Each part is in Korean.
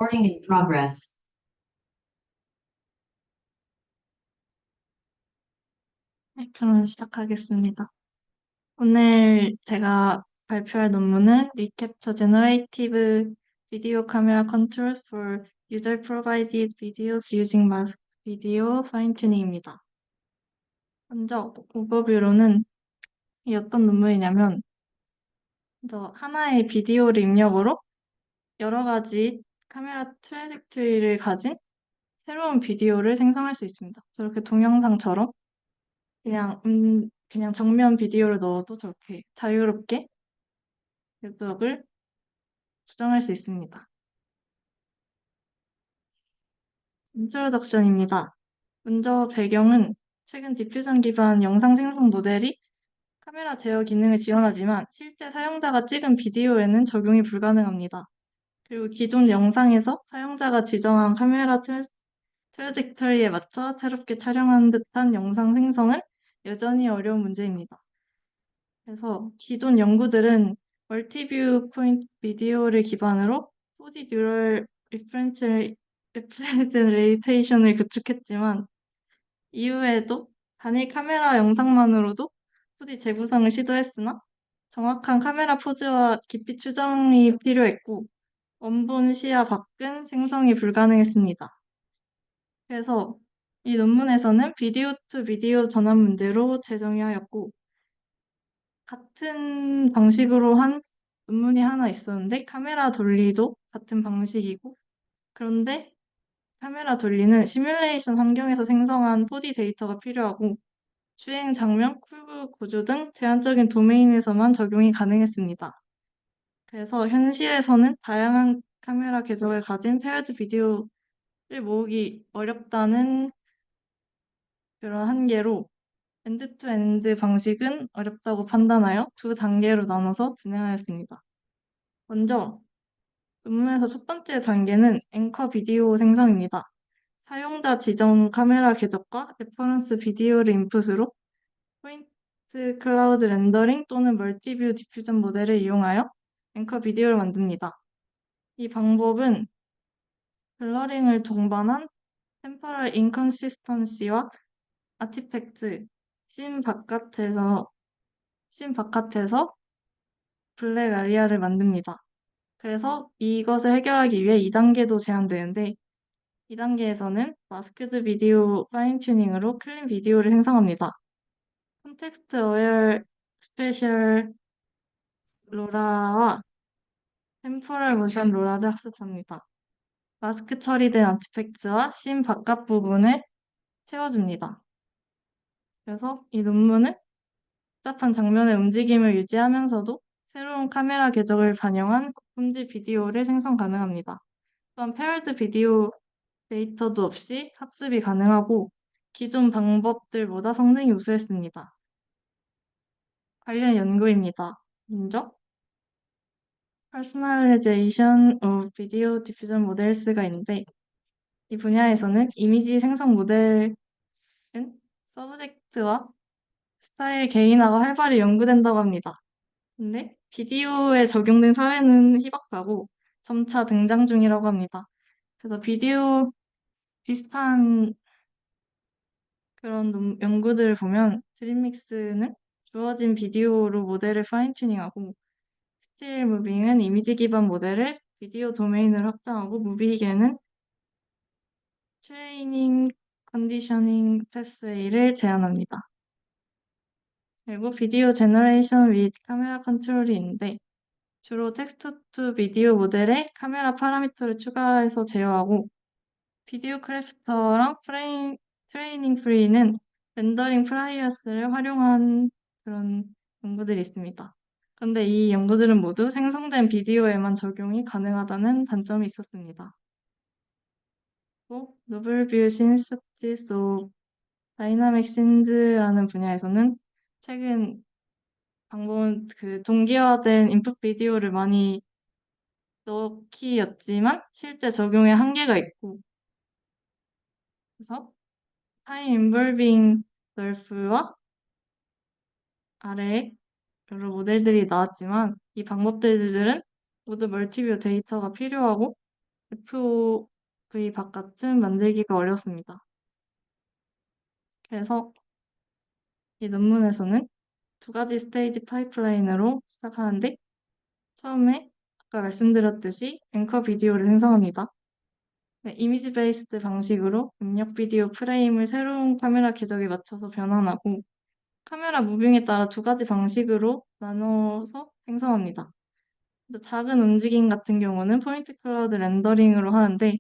Recording in progress. 네, 그럼 시작하겠습니다. 오늘 제가 발표할 논문은 Recapture Generative Video Camera Controls for User Provided Videos Using Masked Video Fine-Tuning입니다. 먼저 오버뷰로는 이 어떤 논문이냐면 먼저 하나의 비디오를 입력으로 여러 가지 카메라 트래젝토리를 가진 새로운 비디오를 생성할 수 있습니다. 저렇게 동영상처럼 그냥 정면 비디오를 넣어도 저렇게 자유롭게 궤적을 조정할 수 있습니다. 인트로덕션입니다. 먼저 배경은 최근 디퓨전 기반 영상 생성 모델이 카메라 제어 기능을 지원하지만 실제 사용자가 찍은 비디오에는 적용이 불가능합니다. 그리고 기존 영상에서 사용자가 지정한 카메라 트래젝터리에 맞춰 새롭게 촬영한 듯한 영상 생성은 여전히 어려운 문제입니다. 그래서 기존 연구들은 멀티뷰 포인트 비디오를 기반으로 4D 뉴럴 리프레젠레이테이션을 구축했지만 이후에도 단일 카메라 영상만으로도 4D 재구성을 시도했으나 정확한 카메라 포즈와 깊이 추정이 필요했고 원본 시야 밖은 생성이 불가능했습니다. 그래서 이 논문에서는 비디오 투 비디오 전환 문제로 재정의하였고 같은 방식으로 한 논문이 하나 있었는데 카메라 돌리도 같은 방식이고 그런데 카메라 돌리는 시뮬레이션 환경에서 생성한 4D 데이터가 필요하고 주행 장면, 쿨브 구조 등 제한적인 도메인에서만 적용이 가능했습니다. 그래서 현실에서는 다양한 카메라 계정을 가진 페어드 비디오를 모으기 어렵다는 그런 한계로 엔드-투-엔드 방식은 어렵다고 판단하여 두 단계로 나눠서 진행하였습니다. 먼저 논문에서 첫 번째 단계는 앵커 비디오 생성입니다. 사용자 지정 카메라 궤적과 레퍼런스 비디오를 인풋으로 포인트 클라우드 렌더링 또는 멀티뷰 디퓨전 모델을 이용하여 앵커 비디오를 만듭니다. 이 방법은 블러링을 동반한 템퍼럴 인컨시스턴시와 아티팩트, 씬 바깥에서 블랙 아리아를 만듭니다. 그래서 이것을 해결하기 위해 2단계도 제한되는데 2단계에서는 마스크드 비디오 파인 튜닝으로 클린 비디오를 생성합니다. 콘텍스트 어웨어 스페셜 로라와 템포럴 모션 로라를 학습합니다. 마스크 처리된 아티팩트와 씬 바깥 부분을 채워줍니다. 그래서 이 논문은 복잡한 장면의 움직임을 유지하면서도 새로운 카메라 궤적을 반영한 고품질 비디오를 생성 가능합니다. 또한 페어드 비디오 데이터도 없이 학습이 가능하고 기존 방법들보다 성능이 우수했습니다. 관련 연구입니다. 먼저 Personalization of Video Diffusion Models가 있는데 이 분야에서는 이미지 생성 모델은 서브젝트와 스타일 개인화가 활발히 연구된다고 합니다. 근데 비디오에 적용된 사례는 희박하고 점차 등장 중이라고 합니다. 그래서 비디오 비슷한 그런 연구들을 보면 드림믹스는 주어진 비디오로 모델을 파인 튜닝하고 스틸 무빙은 이미지 기반 모델을 비디오 도메인을 확장하고 무비게는 트레이닝 컨디셔닝 패스웨이를 제안합니다. 그리고 비디오 제너레이션 윗 카메라 컨트롤이 있는데 주로 텍스트 투 비디오 모델에 카메라 파라미터를 추가해서 제어하고 비디오 크래프터랑 트레이닝 프리는 렌더링 프라이어스를 활용한 그런 연구들이 있습니다. 그런데 이 연구들은 모두 생성된 비디오에만 적용이 가능하다는 단점이 있었습니다. 또 노블 뷰 신스티스 오 다이나믹 씬즈라는 분야에서는 최근 방법은 그 동기화된 인풋 비디오를 많이 넣기였지만 실제 적용에 한계가 있고 그래서 타임 인볼빙 널프와 아래 여러 모델들이 나왔지만 이 방법들은 모두 멀티뷰 데이터가 필요하고 FOV 바깥은 만들기가 어렵습니다. 그래서 이 논문에서는 두 가지 스테이지 파이프라인으로 시작하는데 처음에 아까 말씀드렸듯이 앵커 비디오를 생성합니다. 네, 이미지 베이스드 방식으로 입력 비디오 프레임을 새로운 카메라 궤적에 맞춰서 변환하고 카메라 무빙에 따라 두 가지 방식으로 나눠서 생성합니다. 작은 움직임 같은 경우는 포인트 클라우드 렌더링으로 하는데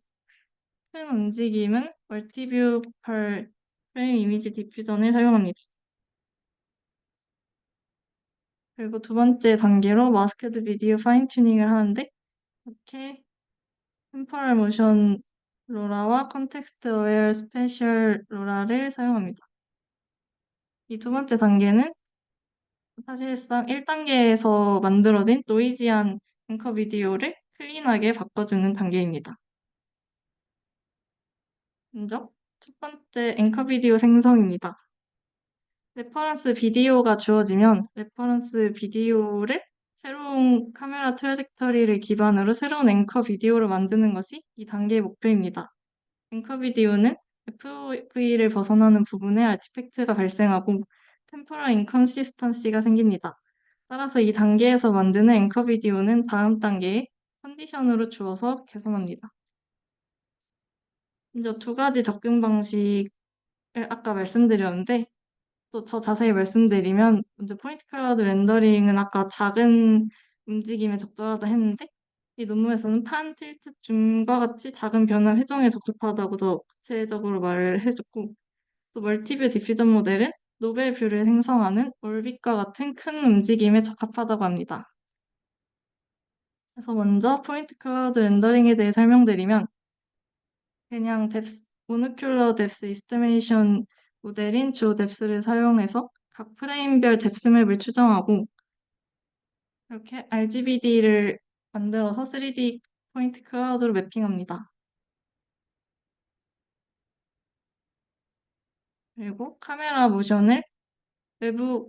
큰 움직임은 멀티뷰 펄 프레임 이미지 디퓨전을 사용합니다. 그리고 두 번째 단계로 마스크드 비디오 파인 튜닝을 하는데 이렇게 템포럴 모션 로라와 컨텍스트 어웨어 스페셜 로라를 사용합니다. 이 두 번째 단계는 사실상 1단계에서 만들어진 노이지한 앵커 비디오를 클린하게 바꿔주는 단계입니다. 먼저 첫 번째 앵커 비디오 생성입니다. 레퍼런스 비디오가 주어지면 레퍼런스 비디오를 새로운 카메라 트래젝터리를 기반으로 새로운 앵커 비디오를 만드는 것이 이 단계의 목표입니다. 앵커 비디오는 FOV를 벗어나는 부분에 아티팩트가 발생하고 템포럴 인컨시스턴시가 생깁니다. 따라서 이 단계에서 만드는 앵커 비디오는 다음 단계에 컨디션으로 주어서 개선합니다. 먼저 두 가지 접근 방식을 아까 말씀드렸는데 또 더 자세히 말씀드리면 먼저 포인트 클라우드 렌더링은 아까 작은 움직임에 적절하다 했는데 이 논문에서는 판 틸트 줌과 같이 작은 변화 회전에 적합하다고 더 구체적으로 말을 해줬고 또 멀티뷰 디퓨전 모델은 노벨 뷰를 생성하는 올빗과 같은 큰 움직임에 적합하다고 합니다. 그래서 먼저 포인트 클라우드 렌더링에 대해 설명드리면 그냥 모노큘러 뎁스 이스티메이션 모델인 조 뎁스를 사용해서 각 프레임별 뎁스맵을 추정하고 이렇게 RGBD를 만들어서 3D 포인트 클라우드로 매핑합니다. 그리고 카메라 모션을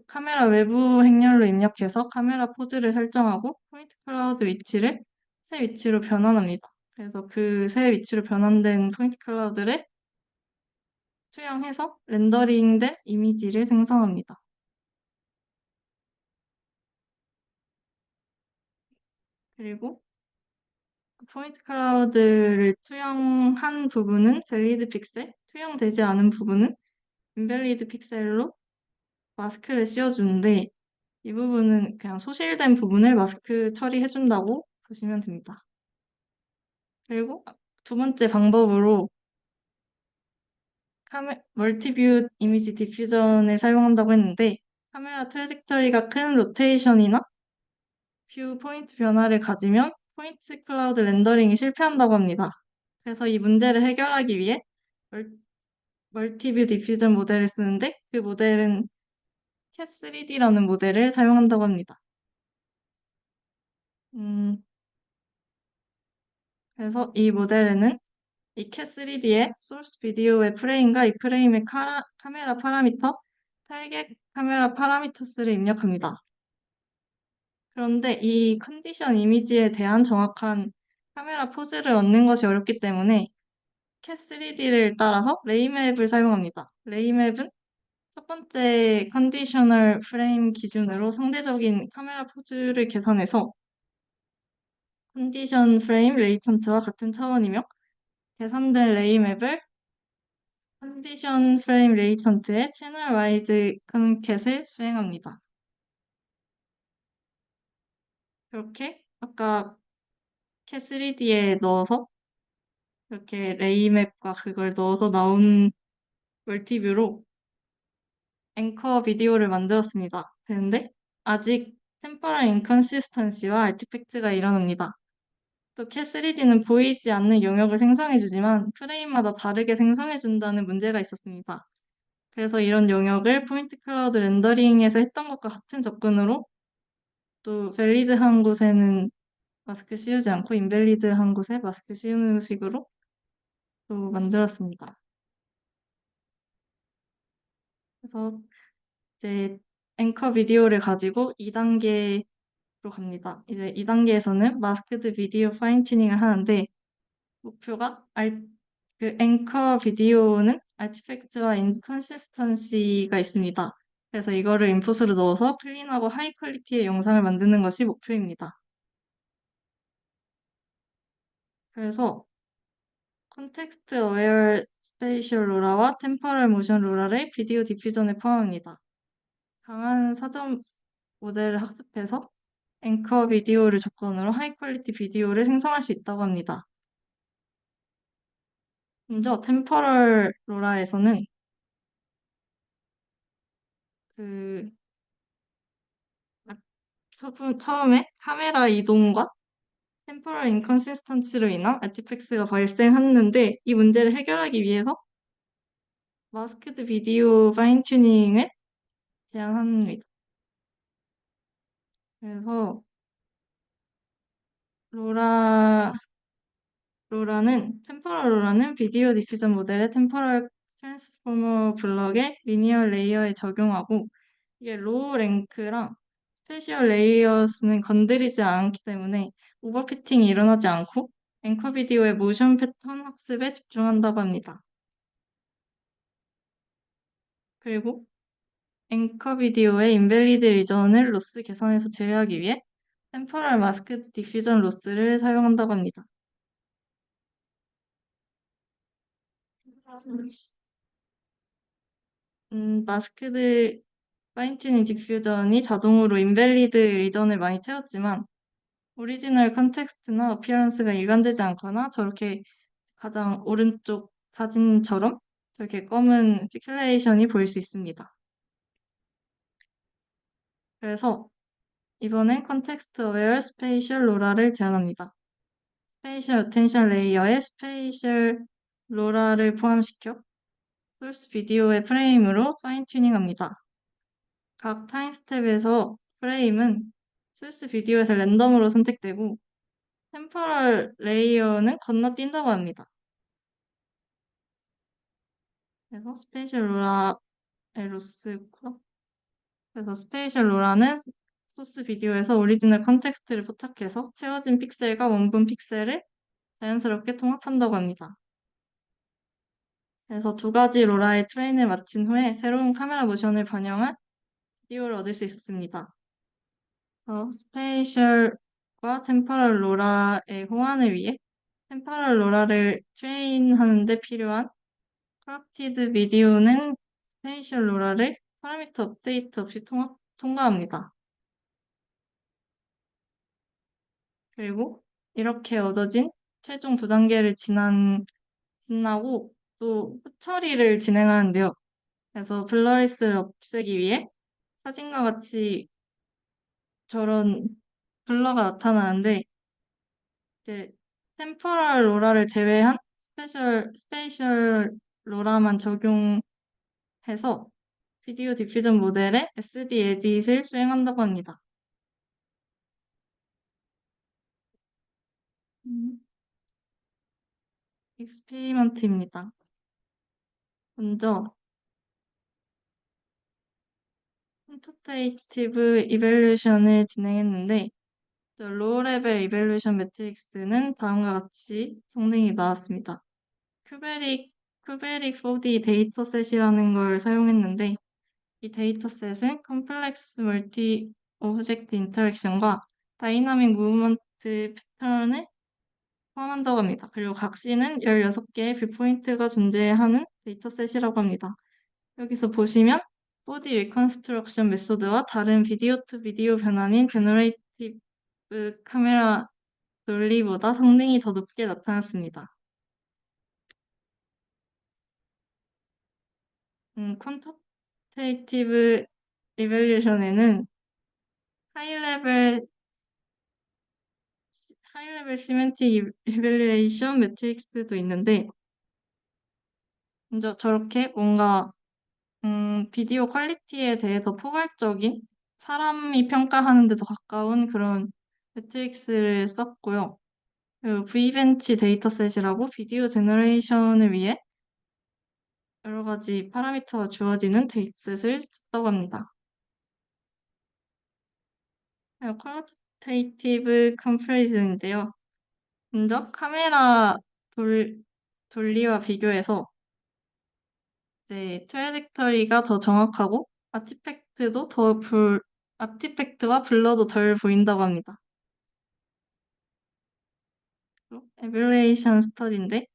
카메라 외부 행렬로 입력해서 카메라 포즈를 설정하고 포인트 클라우드 위치를 새 위치로 변환합니다. 그래서 그 새 위치로 변환된 포인트 클라우드를 투영해서 렌더링된 이미지를 생성합니다. 그리고 포인트 클라우드를 투영한 부분은 밸리드 픽셀, 투영되지 않은 부분은 인밸리드 픽셀로 마스크를 씌워주는데 이 부분은 그냥 소실된 부분을 마스크 처리해준다고 보시면 됩니다. 그리고 두 번째 방법으로 멀티뷰 이미지 디퓨전을 사용한다고 했는데 카메라 트래젝터리가 큰 로테이션이나 뷰 포인트 변화를 가지면 포인트 클라우드 렌더링이 실패한다고 합니다. 그래서 이 문제를 해결하기 위해 멀티뷰 디퓨전 모델을 쓰는데 그 모델은 cat3D라는 모델을 사용한다고 합니다. 그래서 이 모델에는 이 cat3D의 소스 비디오의 프레임과 이 프레임의 카메라 파라미터, 타겟 카메라 파라미터스를 입력합니다. 그런데 이 컨디션 이미지에 대한 정확한 카메라 포즈를 얻는 것이 어렵기 때문에 cat3D를 따라서 레이맵을 사용합니다. 레이맵은 첫 번째 컨디셔널 프레임 기준으로 상대적인 카메라 포즈를 계산해서 컨디션 프레임 레이턴트와 같은 차원이며 계산된 레이맵을 컨디션 프레임 레이턴트의 채널 와이즈 컨캣을 수행합니다. 그렇게 아까 cat3D에 넣어서 이렇게 레이맵과 그걸 넣어서 나온 멀티뷰로 앵커 비디오를 만들었습니다. 그런데 아직 템포럴 인컨시스턴시와 아티팩트가 일어납니다. 또 cat3D는 보이지 않는 영역을 생성해주지만 프레임마다 다르게 생성해준다는 문제가 있었습니다. 그래서 이런 영역을 포인트 클라우드 렌더링에서 했던 것과 같은 접근으로 또 밸리드한 곳에는 마스크 씌우지 않고 인밸리드한 곳에 마스크 씌우는 식으로 또 만들었습니다. 그래서 이제 앵커 비디오를 가지고 2단계로 갑니다. 이제 2단계에서는 마스크드 비디오 파인 튜닝을 하는데 목표가 그 앵커 비디오는 아티팩트와 인컨시스턴시가 있습니다. 그래서 이거를 인풋으로 넣어서 클린하고 하이 퀄리티의 영상을 만드는 것이 목표입니다. 그래서 컨텍스트 어웨어 스페이셜 로라와 템퍼럴 모션 로라를 비디오 디퓨전에 포함합니다. 강한 사전 모델을 학습해서 앵커 비디오를 조건으로 하이 퀄리티 비디오를 생성할 수 있다고 합니다. 먼저 템퍼럴 로라에서는 그 처음에 카메라 이동과 템포럴 인컨시스턴시로 인한 아티팩스가 발생했는데 이 문제를 해결하기 위해서 마스크드 비디오 파인 튜닝을 제안합니다. 그래서 로라 템포럴 로라는 비디오 디퓨전 모델의 템포럴 트랜스포머 블럭에 리니어 레이어에 적용하고 이게 로우 랭크랑 스페셜 레이어스는 건드리지 않기 때문에 오버피팅이 일어나지 않고 앵커 비디오의 모션 패턴 학습에 집중한다고 합니다. 그리고 앵커 비디오의 인밸리드 리전을 로스 계산에서 제외하기 위해 템포럴 마스크드 디퓨전 로스를 사용한다고 합니다. 마스크드 파인튜닝 디퓨전이 자동으로 인밸리드 리전을 많이 채웠지만 오리지널 컨텍스트나 어피어런스가 일관되지 않거나 저렇게 가장 오른쪽 사진처럼 저렇게 검은 피클레이션이 보일 수 있습니다. 그래서 이번엔 컨텍스트 어웨어 스페이셜 로라를 제안합니다. 스페이셜 어텐션 레이어에 스페이셜 로라를 포함시켜 소스 비디오의 프레임으로 파인 튜닝합니다. 각 타임 스텝에서 프레임은 소스 비디오에서 랜덤으로 선택되고 템포럴 레이어는 건너뛴다고 합니다. 그래서 스페이셜 로라의 로스고요. 그래서 스페이셜 로라는 소스 비디오에서 오리지널 컨텍스트를 포착해서 채워진 픽셀과 원본 픽셀을 자연스럽게 통합한다고 합니다. 그래서 두 가지 로라의 트레인을 마친 후에 새로운 카메라 모션을 반영한 비디오를 얻을 수 있었습니다. 스페이셜과 템퍼럴 로라의 호환을 위해 템퍼럴 로라를 트레인하는 데 필요한 커럽티드 비디오는 스페이셜 로라를 파라미터 업데이트 없이 통과합니다. 그리고 이렇게 얻어진 최종 두 단계를 지나고 또 후처리를 진행하는데요. 그래서 블러리스를 없애기 위해 사진과 같이 저런 블러가 나타나는데 이제 템포럴 로라를 제외한 스페이셜 로라만 적용해서 비디오 디퓨전 모델에 SD 에딧을 수행한다고 합니다. 음, 익스페리먼트입니다. 먼저 퀀터테이티브 이밸루에이션을 진행했는데 로우 레벨 이밸루에이션 매트릭스는 다음과 같이 성능이 나왔습니다. 큐베릭 4D 데이터셋이라는 걸 사용했는데 이 데이터셋은 컴플렉스 멀티 오브젝트 인터랙션과 다이나믹 무브먼트 패턴을 포함한다고 합니다. 그리고 각 씬은 16개의 뷰포인트가 존재하는 데이터셋이라고 합니다. 여기서 보시면 4D 리컨스트럭션 메소드와 다른 비디오 투 비디오 변환인 제너레이티브 카메라 논리보다 성능이 더 높게 나타났습니다. 퀀터테이티브 이밸류에이션에는 하이 레벨 시멘틱 이밸류에이션 매트릭스도 있는데 먼저 저렇게 뭔가 비디오 퀄리티에 대해 더 포괄적인 사람이 평가하는 데 더 가까운 그런 매트릭스를 썼고요. 그리고 V벤치 데이터셋이라고 비디오 제너레이션을 위해 여러 가지 파라미터가 주어지는 데이터셋을 썼다고 합니다. 퀄리테이티브 컴패리즌인데요. 먼저 카메라 돌, 돌리와 비교해서 이제 트래젝터리가 더 정확하고 아티팩트와 블러도 덜 보인다고 합니다. 에밸루에이션 스터디인데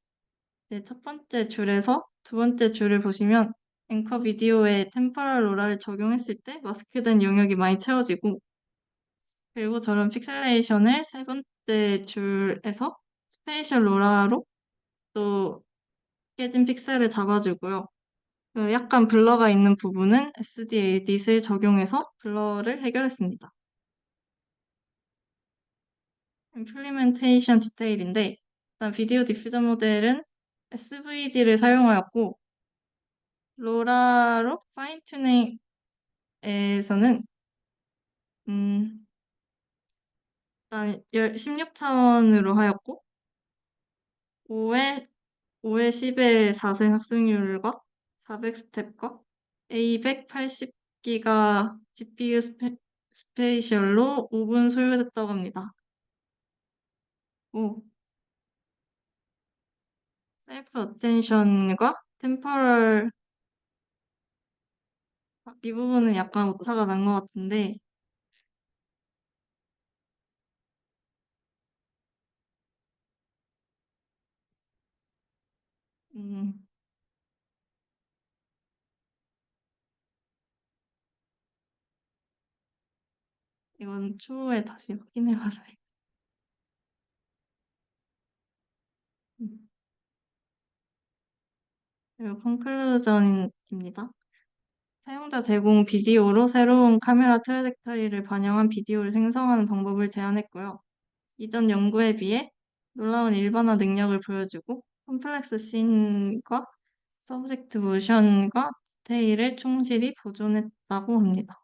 이제 첫 번째 줄에서 두 번째 줄을 보시면 앵커 비디오에 템포럴 로라를 적용했을 때 마스크된 영역이 많이 채워지고 그리고 저런 픽셀레이션을 세 번째 줄에서 스페이셜 로라로 또 깨진 픽셀을 잡아주고요. 그 약간 블러가 있는 부분은 SDA 에딧을 적용해서 블러를 해결했습니다. 임플리멘테이션 디테일인데 일단 비디오 디퓨저 모델은 SVD를 사용하였고 로라로 파인 튜닝에서는 일단 16차원으로 하였고 5회 10의 4생 학습률과 400스텝과 A180기가 GPU 스페이셜로 5분 소요됐다고 합니다. 오, 셀프 어텐션과 템퍼럴 이 부분은 약간 오타가 난 것 같은데 음, 이건 추후에 다시 확인해봐서 음, 그리고 컨클루전입니다. 사용자 제공 비디오로 새로운 카메라 트래젝터리를 반영한 비디오를 생성하는 방법을 제안했고요. 이전 연구에 비해 놀라운 일반화 능력을 보여주고 컴플렉스 씬과 서브젝트 모션과 디테일을 충실히 보존했다고 합니다.